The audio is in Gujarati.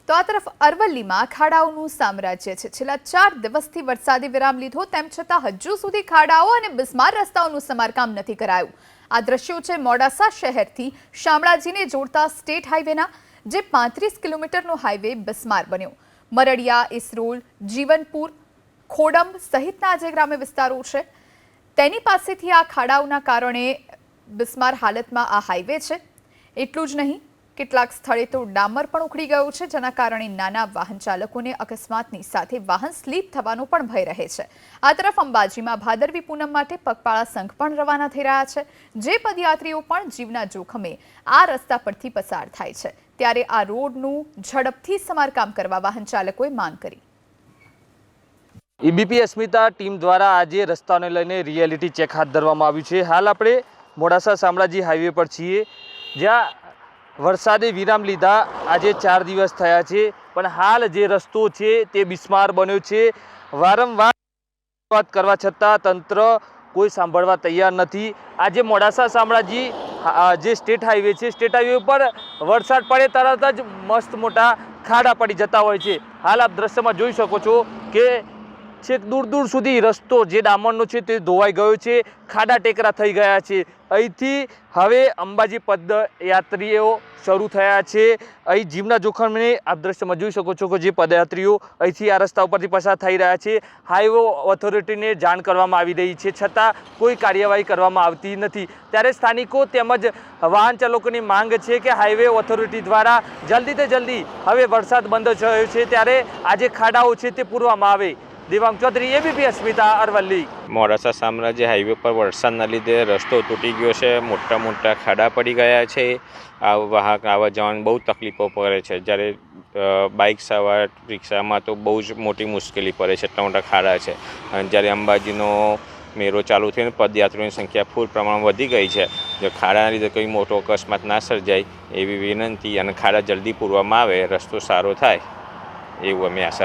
તો આ તરફ અરવલ્લીમાં ખાડાઓનું સામ્રાજ્ય છે। છેલ્લા 4 દિવસથી વરસાદે વિરામ લીધો, તેમ છતાં હજુ સુધી ખાડાઓ અને બિસ્માર રસ્તાઓનું સમારકામ નથી કરાયું। આ દ્રશ્યો છે મોડાસા શહેરથી શામળાજીને જોડતા સ્ટેટ હાઈવેના, જે 35 કિલોમીટરનો હાઈવે બિસ્માર બન્યો। મરડિયા, ઇસરોલ, જીવનપુર, ખોડંબ સહિતના જે ગ્રામ્ય વિસ્તારો છે તેની પાસેથી આ ખાડાઓના કારણે બિસ્માર હાલતમાં આ હાઈવે છે। એટલું જ નહીં, કેટલાક સ્થળે તો ડામર પણ ઉખડી ગયો છે, જેના કારણે નાના વાહન ચાલકોને અકસ્માતની સાથે વાહન સ્લીપ થવાનો પણ ભય રહે છે। આ તરફ અંબાજીમાં ભાદરવી પૂનમ માટે પગપાળા સંઘ પણ રવાના થઈ રહ્યા છે, જે પદયાત્રીઓ પણ જીવના જોખમે આ રસ્તા પરથી પસાર થાય છે। ત્યારે આ રોડનું ઝડપથી સમારકામ કરવા વાહન ચાલકોએ માંગ કરી। એબીપી અસ્મિતા ટીમ દ્વારા આજે રસ્તાને લઈને રિયાલિટી ચેક હાથ ધરવામાં આવ્યું છે। હાલ આપણે મોડાસા શામળાજી હાઈવે પર છીએ, જ્યાં વરસાદે વિરામ લીધા આજે 4 દિવસ થયા છે, પણ હાલ જે રસ્તો છે તે બિસ્માર બન્યો છે। વારંવાર વાત કરવા છતાં તંત્ર કોઈ સાંભળવા તૈયાર નથી। આજે મોડાસા શામળાજી જે સ્ટેટ હાઈવે છે, સ્ટેટ હાઈવે પર વરસાદ પડે તરત જ મસ્ત મોટા ખાડા પડી જતા હોય છે। હાલ આપ દ્રશ્યમાં જોઈ શકો છો કે છેક દૂર દૂર સુધી રસ્તો જે ડામરનો છે તે ધોવાઈ ગયો છે, ખાડા ટેકરા થઈ ગયા છે। અહીંથી હવે અંબાજી પદયાત્રીઓ શરૂ થયા છે। અહીં જીવના જોખમને આપ દ્રશ્યમાં જોઈ શકો છો કે જે પદયાત્રીઓ અહીંથી આ રસ્તા ઉપરથી પસાર થઈ રહ્યા છે, હાઈવે ઓથોરિટીને જાણ કરવામાં આવી રહી છે, છતાં કોઈ કાર્યવાહી કરવામાં આવતી નથી। ત્યારે સ્થાનિકો તેમજ વાહન ચાલકોની માંગ છે કે હાઈવે ઓથોરિટી દ્વારા જલ્દીથી જલ્દી હવે વરસાદ બંધ થયો છે ત્યારે આ જે ખાડાઓ છે તે પૂરવામાં આવે। દેવાંગ ચૌધરી, એબીપી અસ્મિતા, અરવલ્લી। મોડાસા શામળાજી હાઈવે પર વરસાદના લીધે રસ્તો તૂટી ગયો છે, મોટા મોટા ખાડા પડી ગયા છે। આ વાહક આવવા જવાની બહુ તકલીફો પડે છે, જ્યારે બાઇક સવાર રિક્ષામાં તો બહુ જ મોટી મુશ્કેલી પડે છે, એટલા મોટા ખાડા છે। અને જ્યારે અંબાજીનો મેળો ચાલુ થયો, પદયાત્રીઓની સંખ્યા ફૂલ પ્રમાણમાં વધી ગઈ છે। જો ખાડાના લીધે કંઈ મોટો અકસ્માત ના સર્જાય એવી વિનંતી, અને ખાડા જલ્દી પૂરવામાં આવે, રસ્તો સારો થાય એવું અમે આશા રાખીએ।